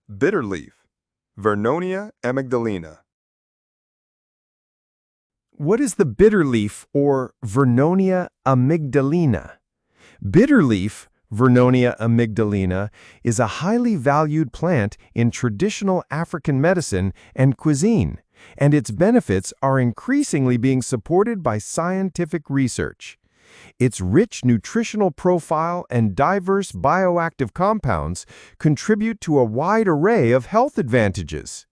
Bitterleaf, Vernonia amygdalina. What is the bitterleaf or Vernonia amygdalina? Bitterleaf, Vernonia amygdalina, is a highly valued plant in traditional African medicine and cuisine, and its benefits are increasingly being supported by scientific research. Its rich nutritional profile and diverse bioactive compounds contribute to a wide array of health advantages.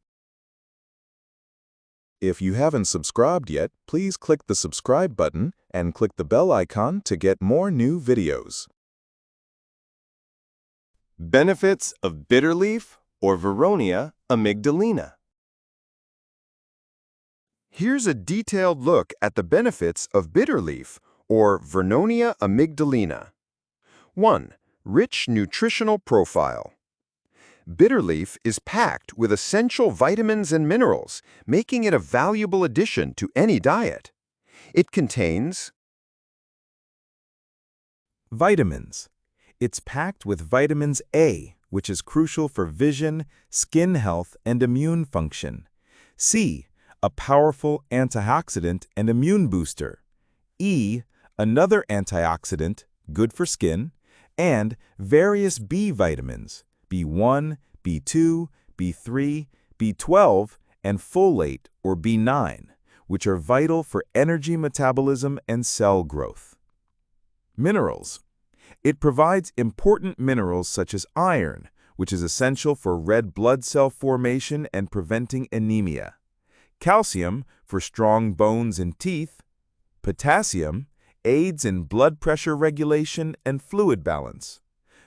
If you haven't subscribed yet, please click the subscribe button and click the bell icon to get more new videos. Benefits of bitterleaf or Vernonia amygdalina. Here's a detailed look at the benefits of bitterleaf or Vernonia amygdalina. 1. Rich nutritional profile. Bitterleaf is packed with essential vitamins and minerals, making it a valuable addition to any diet. It contains Vitamins. It's packed with vitamins A, which is crucial for vision, skin health, and immune function. C, a powerful antioxidant and immune booster. E, another antioxidant, good for skin, and various B vitamins, B1, B2, B3, B12, and folate or B9, which are vital for energy metabolism and cell growth. Minerals. It provides important minerals such as iron, which is essential for red blood cell formation and preventing anemia. Calcium, for strong bones and teeth. Potassium, aids in blood pressure regulation and fluid balance.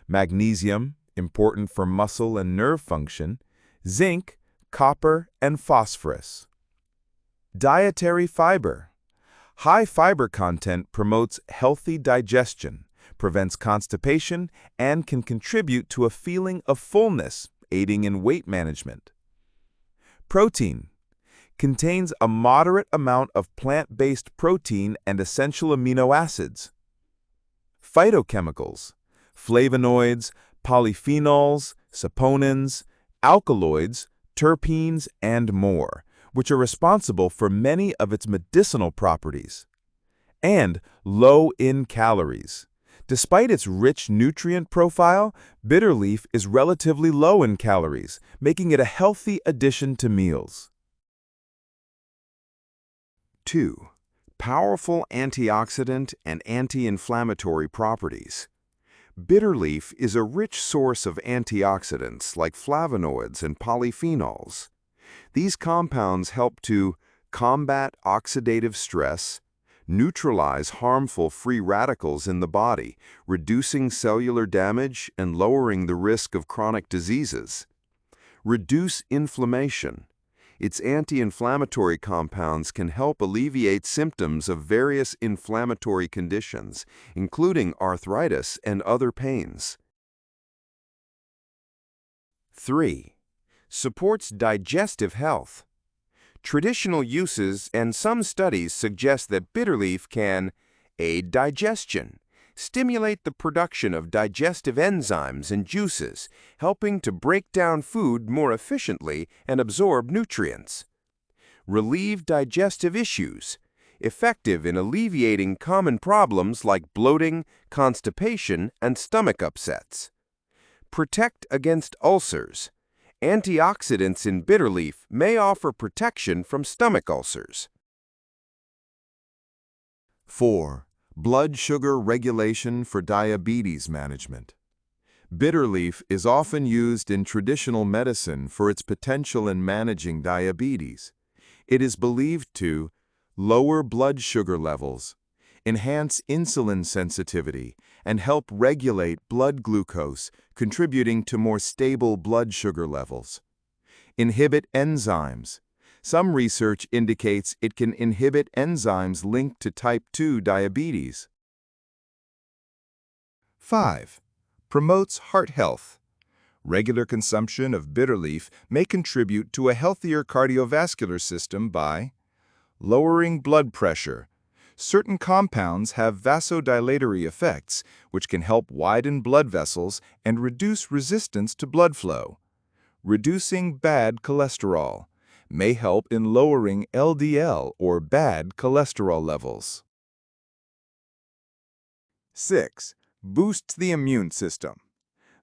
Magnesium, important for muscle and nerve function. Zinc, copper, and phosphorus. Dietary fiber. High fiber content promotes healthy digestion, prevents constipation, and can contribute to a feeling of fullness, aiding in weight management. Protein. Contains a moderate amount of plant-based protein and essential amino acids. Phytochemicals. Flavonoids, polyphenols, saponins, alkaloids, terpenes, and more, which are responsible for many of its medicinal properties. And low in calories. Despite its rich nutrient profile, bitterleaf is relatively low in calories, making it a healthy addition to meals. 2. Powerful antioxidant and anti-inflammatory properties. Bitterleaf is a rich source of antioxidants like flavonoids and polyphenols. These compounds help to combat oxidative stress, neutralize harmful free radicals in the body, reducing cellular damage and lowering the risk of chronic diseases. Reduce inflammation. Its anti-inflammatory compounds can help alleviate symptoms of various inflammatory conditions, including arthritis and other pains. 3. Supports digestive health. Traditional uses and some studies suggest that bitterleaf can aid digestion, stimulate the production of digestive enzymes and juices, helping to break down food more efficiently and absorb nutrients. Relieve digestive issues, effective in alleviating common problems like bloating, constipation, and stomach upsets. Protect against ulcers. Antioxidants in bitterleaf may offer protection from stomach ulcers. 4. Blood sugar regulation for diabetes management. Bitterleaf is often used in traditional medicine for its potential in managing diabetes. It is believed to lower blood sugar levels, enhance insulin sensitivity, and help regulate blood glucose, contributing to more stable blood sugar levels. Inhibit enzymes. Some research indicates it can inhibit enzymes linked to type 2 diabetes. 5. Promotes heart health. Regular consumption of bitterleaf may contribute to a healthier cardiovascular system by lowering blood pressure. Certain compounds have vasodilatory effects, which can help widen blood vessels and reduce resistance to blood flow. Reducing bad cholesterol may help in lowering LDL or bad cholesterol levels. 6. Boosts the immune system.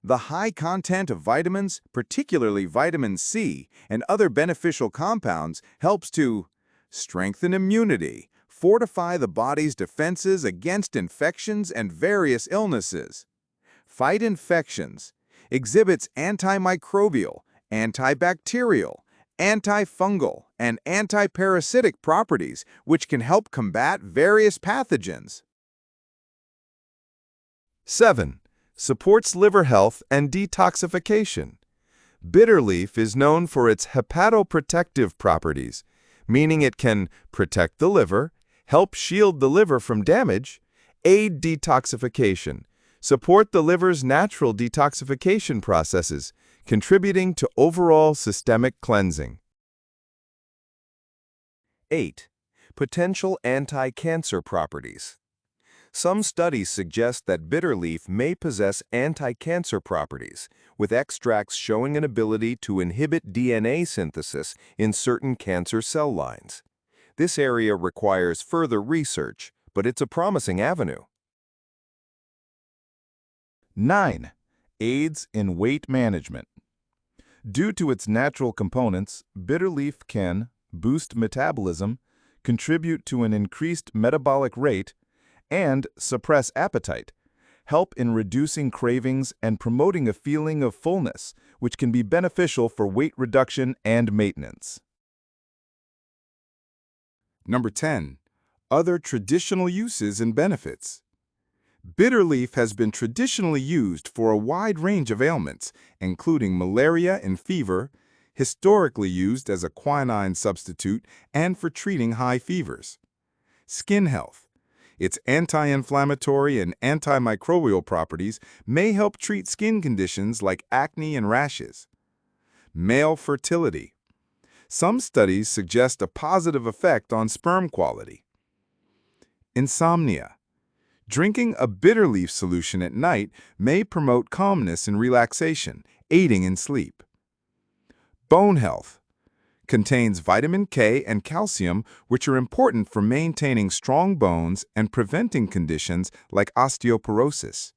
The high content of vitamins, particularly vitamin C and other beneficial compounds, helps to strengthen immunity, fortify the body's defenses against infections and various illnesses, fight infections, exhibits antimicrobial, antibacterial, antifungal, and antiparasitic properties which can help combat various pathogens. 7. Supports liver health and detoxification. Bitterleaf is known for its hepatoprotective properties, meaning it can protect the liver, help shield the liver from damage, aid detoxification, support the liver's natural detoxification processes, contributing to overall systemic cleansing. 8. Potential anti-cancer properties. Some studies suggest that bitterleaf may possess anti-cancer properties, with extracts showing an ability to inhibit DNA synthesis in certain cancer cell lines. This area requires further research, but it's a promising avenue. 9. Aids in weight management. Due to its natural components, bitterleaf can boost metabolism, contribute to an increased metabolic rate, and suppress appetite, help in reducing cravings and promoting a feeling of fullness, which can be beneficial for weight reduction and maintenance. Number 10. Other traditional uses and benefits. Bitterleaf has been traditionally used for a wide range of ailments, including malaria and fever, historically used as a quinine substitute and for treating high fevers. Skin health. Its anti-inflammatory and antimicrobial properties may help treat skin conditions like acne and rashes. Male fertility. Some studies suggest a positive effect on sperm quality. Insomnia. Drinking a bitterleaf solution at night may promote calmness and relaxation, aiding in sleep. Bone health. Contains vitamin K and calcium, which are important for maintaining strong bones and preventing conditions like osteoporosis.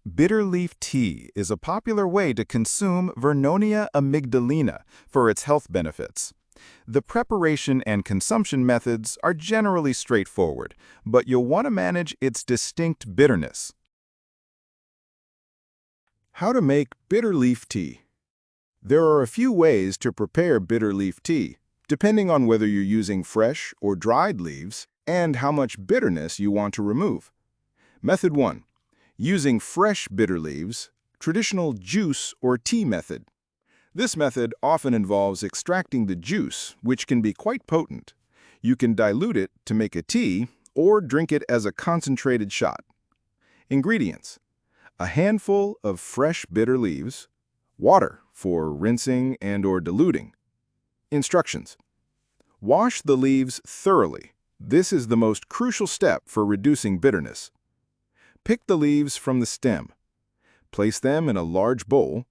Bitterleaf tea is a popular way to consume Vernonia amygdalina for its health benefits. The preparation and consumption methods are generally straightforward, but you'll want to manage its distinct bitterness. How to make bitterleaf tea. There are a few ways to prepare bitterleaf tea, depending on whether you're using fresh or dried leaves and how much bitterness you want to remove. Method 1. Using fresh bitter leaves, traditional juice or tea method. This method often involves extracting the juice, which can be quite potent. You can dilute it to make a tea or drink it as a concentrated shot. Ingredients: a handful of fresh bitter leaves, water for rinsing and/or diluting. Instructions: wash the leaves thoroughly. This is the most crucial step for reducing bitterness. Pick the leaves from the stem. Place them in a large bowl.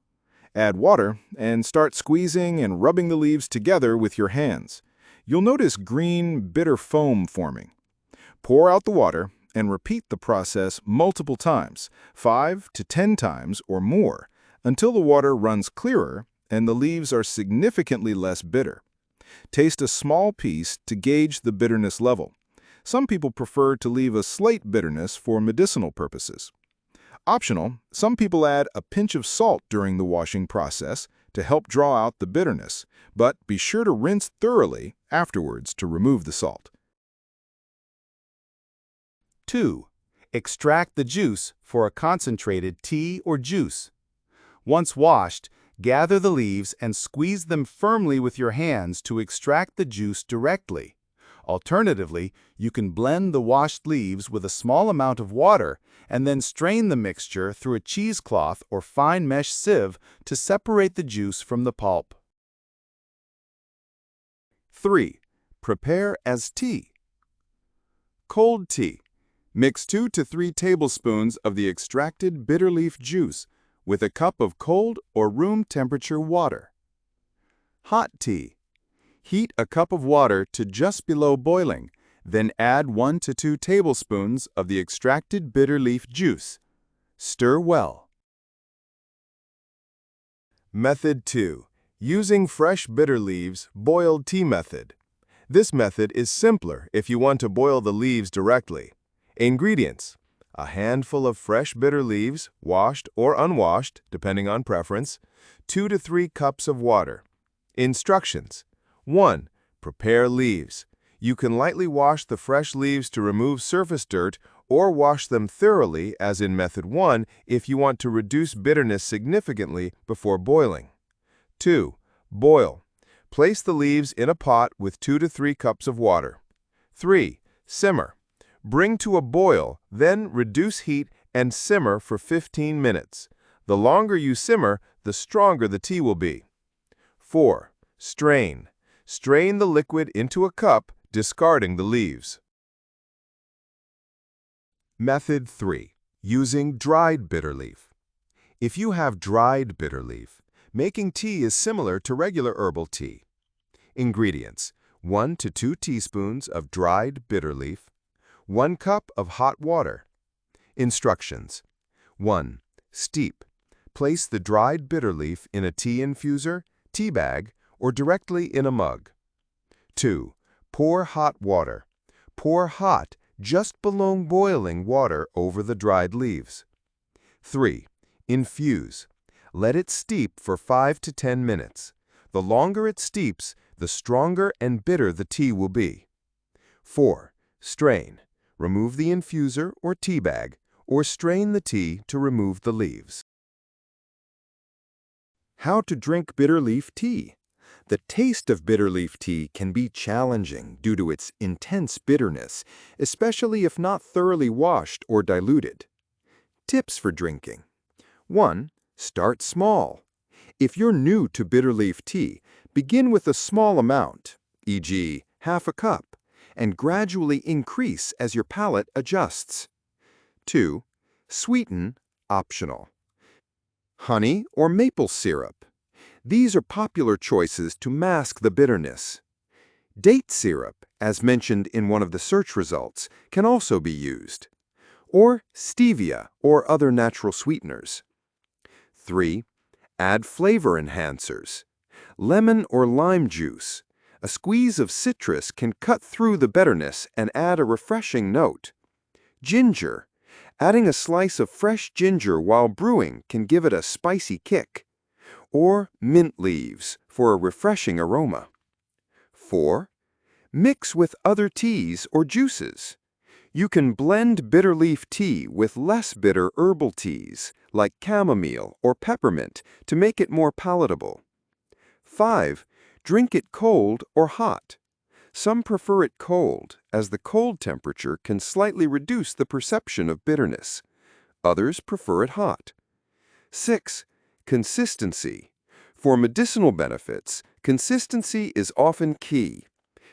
Add water and start squeezing and rubbing the leaves together with your hands. You'll notice green, bitter foam forming. Pour out the water and repeat the process multiple times, 5 to 10 times or more, until the water runs clearer and the leaves are significantly less bitter. Taste a small piece to gauge the bitterness level. Some people prefer to leave a slight bitterness for medicinal purposes. Optional, some people add a pinch of salt during the washing process to help draw out the bitterness, but be sure to rinse thoroughly afterwards to remove the salt. 2. Extract the juice for a concentrated tea or juice. Once washed, gather the leaves and squeeze them firmly with your hands to extract the juice directly. Alternatively, you can blend the washed leaves with a small amount of water and then strain the mixture through a cheesecloth or fine mesh sieve to separate the juice from the pulp. 3. Prepare as tea. Cold tea. Mix 2 to 3 tablespoons of the extracted bitterleaf juice with a cup of cold or room temperature water. Hot tea. Heat a cup of water to just below boiling, then add 1 to 2 tablespoons of the extracted bitter leaf juice. Stir well. Method 2. Using fresh bitter leaves, boiled tea method. This method is simpler if you want to boil the leaves directly. Ingredients: a handful of fresh bitter leaves, washed or unwashed, depending on preference, 2 to 3 cups of water. Instructions: 1. Prepare leaves. You can lightly wash the fresh leaves to remove surface dirt or wash them thoroughly, as in Method 1, if you want to reduce bitterness significantly before boiling. 2. Boil. Place the leaves in a pot with 2 to 3 cups of water. 3. Simmer. Bring to a boil, then reduce heat and simmer for 15 minutes. The longer you simmer, the stronger the tea will be. 4. Strain. Strain the liquid into a cup, discarding the leaves. Method 3. Using dried bitter leaf. If you have dried bitter leaf, making tea is similar to regular herbal tea. Ingredients: 1 to 2 teaspoons of dried bitter leaf, 1 cup of hot water. Instructions: 1. Steep. Place the dried bitter leaf in a tea infuser, tea bag, or directly in a mug. 2. Pour hot water. Pour hot, just below boiling water over the dried leaves. 3. Infuse. Let it steep for 5 to 10 minutes. The longer it steeps, the stronger and bitter the tea will be. 4. Strain. Remove the infuser or tea bag, or strain the tea to remove the leaves. How to drink bitter leaf tea. The taste of bitter leaf tea can be challenging due to its intense bitterness, especially if not thoroughly washed or diluted. Tips for drinking. 1. Start small. If you're new to bitter leaf tea, begin with a small amount, e.g., half a cup, and gradually increase as your palate adjusts. 2. Sweeten, optional. Honey or maple syrup. These are popular choices to mask the bitterness. Date syrup, as mentioned in one of the search results, can also be used. Or stevia or other natural sweeteners. 3. Add flavor enhancers. Lemon or lime juice. A squeeze of citrus can cut through the bitterness and add a refreshing note. Ginger. Adding a slice of fresh ginger while brewing can give it a spicy kick. Or mint leaves for a refreshing aroma. 4. Mix with other teas or juices. You can blend bitter leaf tea with less bitter herbal teas, like chamomile or peppermint, to make it more palatable. 5. Drink it cold or hot. Some prefer it cold, as the cold temperature can slightly reduce the perception of bitterness. Others prefer it hot. 6. Consistency. For medicinal benefits, consistency is often key.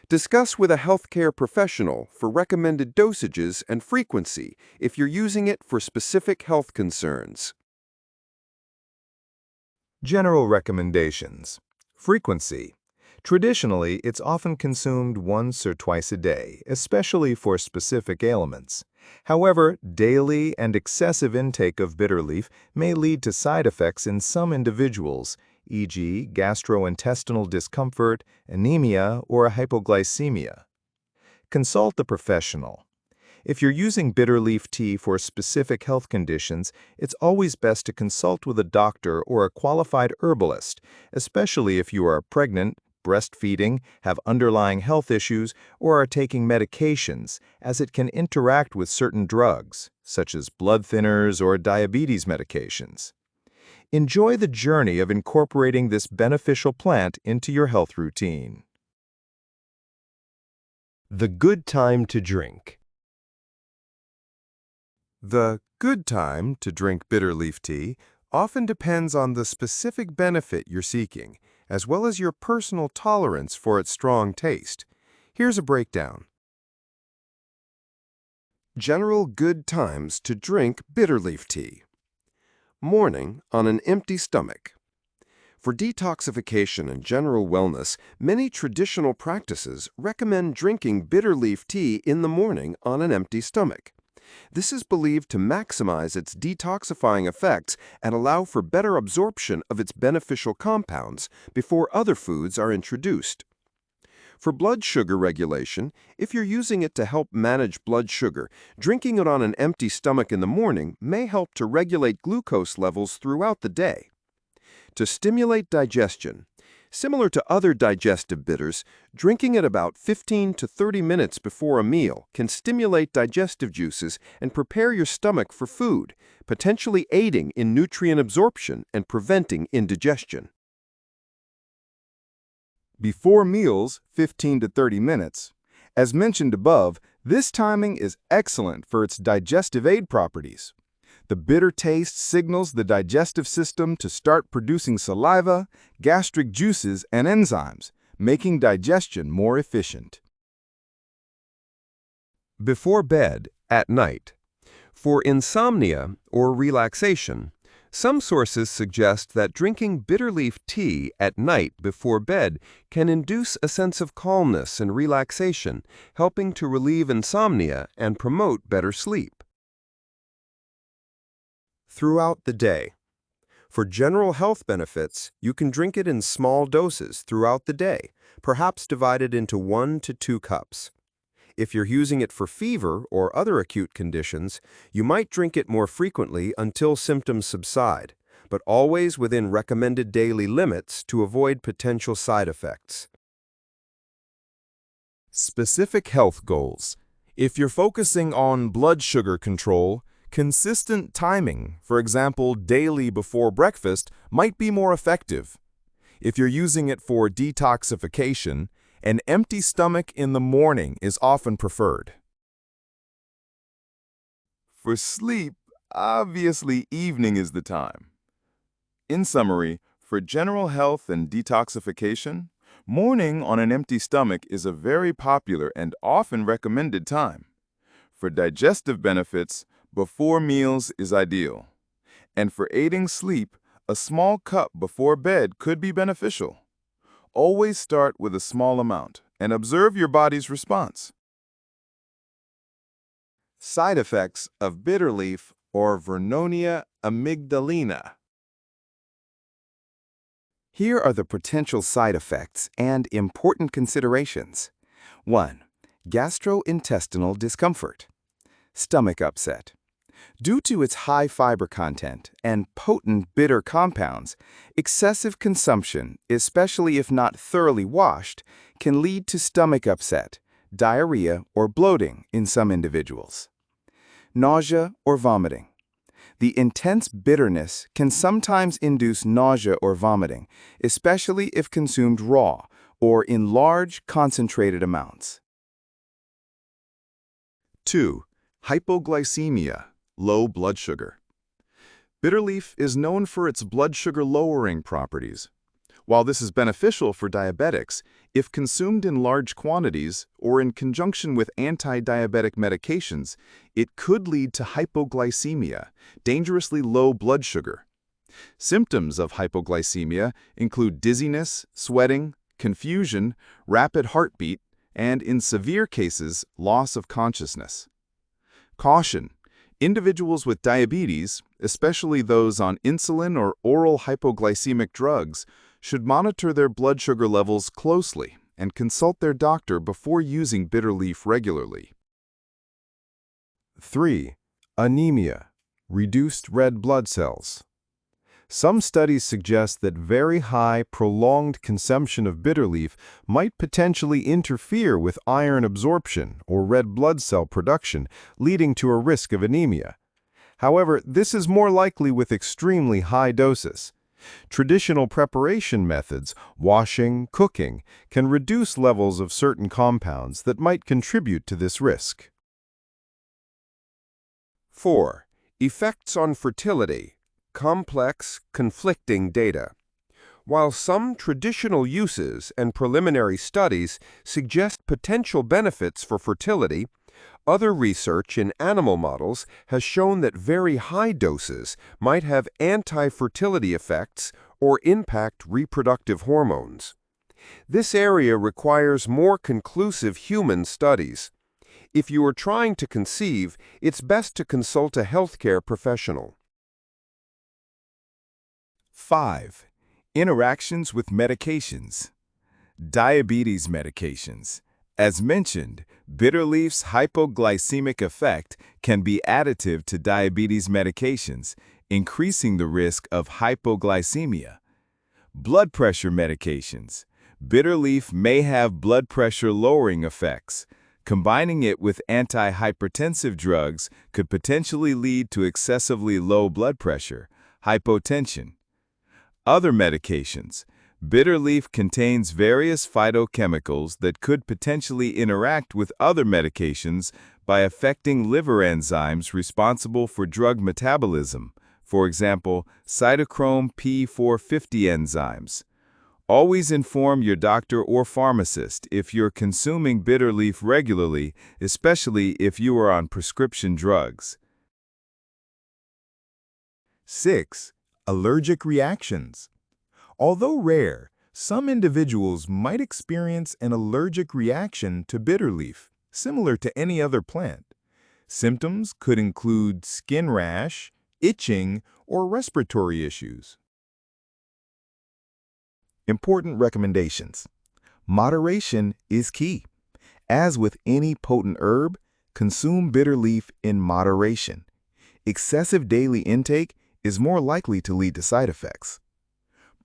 Discuss with a healthcare professional for recommended dosages and frequency if you're using it for specific health concerns. General recommendations. Frequency. Traditionally, it's often consumed once or twice a day, especially for specific ailments. However, daily and excessive intake of bitter leaf may lead to side effects in some individuals, e.g., gastrointestinal discomfort, anemia, or hypoglycemia. Consult a professional. If you're using bitter leaf tea for specific health conditions, it's always best to consult with a doctor or a qualified herbalist, especially if you are pregnant, breastfeeding, have underlying health issues, or are taking medications, as it can interact with certain drugs, such as blood thinners or diabetes medications. Enjoy the journey of incorporating this beneficial plant into your health routine. The good time to drink. The good time to drink bitter leaf tea often depends on the specific benefit you're seeking, as well as your personal tolerance for its strong taste. Here's a breakdown. General good times to drink bitter leaf tea. morning on an empty stomach. For detoxification and general wellness, many traditional practices recommend drinking bitterleaf tea in the morning on an empty stomach. This is believed to maximize its detoxifying effects and allow for better absorption of its beneficial compounds before other foods are introduced. For blood sugar regulation, if you're using it to help manage blood sugar, drinking it on an empty stomach in the morning may help to regulate glucose levels throughout the day. To stimulate digestion, similar to other digestive bitters, drinking it about 15 to 30 minutes before a meal can stimulate digestive juices and prepare your stomach for food, potentially aiding in nutrient absorption and preventing indigestion. Before meals, 15 to 30 minutes. As mentioned above, this timing is excellent for its digestive aid properties. The bitter taste signals the digestive system to start producing saliva, gastric juices, and enzymes, making digestion more efficient. Before bed, at night. For insomnia or relaxation, some sources suggest that drinking bitterleaf tea at night before bed can induce a sense of calmness and relaxation, helping to relieve insomnia and promote better sleep. Throughout the day. For general health benefits, you can drink it in small doses throughout the day, perhaps divided into 1 to 2 cups. If you're using it for fever or other acute conditions, you might drink it more frequently until symptoms subside, but always within recommended daily limits to avoid potential side effects. Specific health goals. If you're focusing on blood sugar control, consistent timing, for example, daily before breakfast, might be more effective. If you're using it for detoxification, an empty stomach in the morning is often preferred. For sleep, obviously evening is the time. In summary, for general health and detoxification, morning on an empty stomach is a very popular and often recommended time. For digestive benefits, before meals is ideal. And for aiding sleep, a small cup before bed could be beneficial. Always start with a small amount and observe your body's response. Side effects of bitterleaf or Vernonia amygdalina. Here are the potential side effects and important considerations. 1. Gastrointestinal discomfort. Stomach upset. Due to its high fiber content and potent bitter compounds, excessive consumption, especially if not thoroughly washed, can lead to stomach upset, diarrhea, or bloating in some individuals. Nausea or vomiting. The intense bitterness can sometimes induce nausea or vomiting, especially if consumed raw or in large, concentrated amounts. 2. Hypoglycemia, low blood sugar. Bitterleaf is known for its blood sugar lowering properties. While this is beneficial for diabetics, if consumed in large quantities or in conjunction with anti-diabetic medications, it could lead to hypoglycemia, dangerously low blood sugar. Symptoms of hypoglycemia include dizziness, sweating, confusion, rapid heartbeat, and in severe cases, loss of consciousness. Caution: individuals with diabetes, especially those on insulin or oral hypoglycemic drugs, should monitor their blood sugar levels closely and consult their doctor before using bitterleaf regularly. 3. Anemia, reduced red blood cells. Some studies suggest that very high, prolonged consumption of bitterleaf might potentially interfere with iron absorption or red blood cell production, leading to a risk of anemia. However, this is more likely with extremely high doses. Traditional preparation methods, washing, cooking, can reduce levels of certain compounds that might contribute to this risk. 4. Effects on fertility. Complex, conflicting data. While some traditional uses and preliminary studies suggest potential benefits for fertility, Other research in animal models has shown that very high doses might have anti-fertility effects or impact reproductive hormones. This area requires more conclusive human studies. If you are trying to conceive, it's best to consult a healthcare professional. 5. Interactions with medications. Diabetes medications. As mentioned, Bitterleaf's hypoglycemic effect can be additive to diabetes medications, increasing the risk of hypoglycemia. Blood pressure medications. Bitterleaf may have blood pressure lowering effects. Combining it with antihypertensive drugs could potentially lead to excessively low blood pressure, hypotension. Other medications. Bitterleaf contains various phytochemicals that could potentially interact with other medications by affecting liver enzymes responsible for drug metabolism, for example, cytochrome P450 enzymes. Always inform your doctor or pharmacist if you're consuming Bitterleaf regularly, especially if you are on prescription drugs. 6. Allergic reactions. Although rare, some individuals might experience an allergic reaction to Bitterleaf, similar to any other plant. Symptoms could include skin rash, itching, or respiratory issues. Important recommendations. Moderation is key. As with any potent herb, consume Bitterleaf in moderation. Excessive daily intake is more likely to lead to side effects.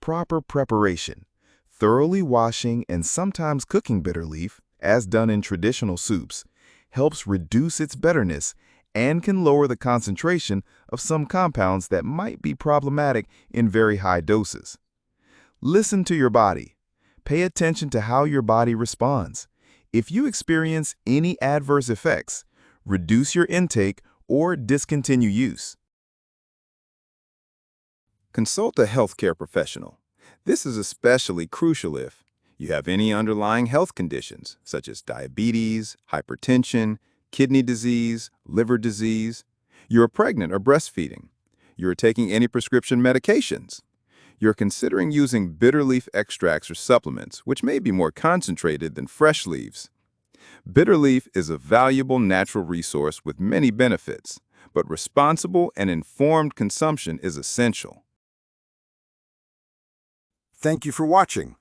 Proper preparation. Thoroughly washing and sometimes cooking Bitterleaf, as done in traditional soups, helps reduce its bitterness and can lower the concentration of some compounds that might be problematic in very high doses. Listen to your body. Pay attention to how your body responds. If you experience any adverse effects, reduce your intake or discontinue use. Consult a healthcare professional. This is especially crucial if you have any underlying health conditions, such as diabetes, hypertension, kidney disease, liver disease. You are pregnant or breastfeeding. You are taking any prescription medications. You're considering using Bitterleaf extracts or supplements, which may be more concentrated than fresh leaves. Bitterleaf is a valuable natural resource with many benefits, but responsible and informed consumption is essential. Thank you for watching.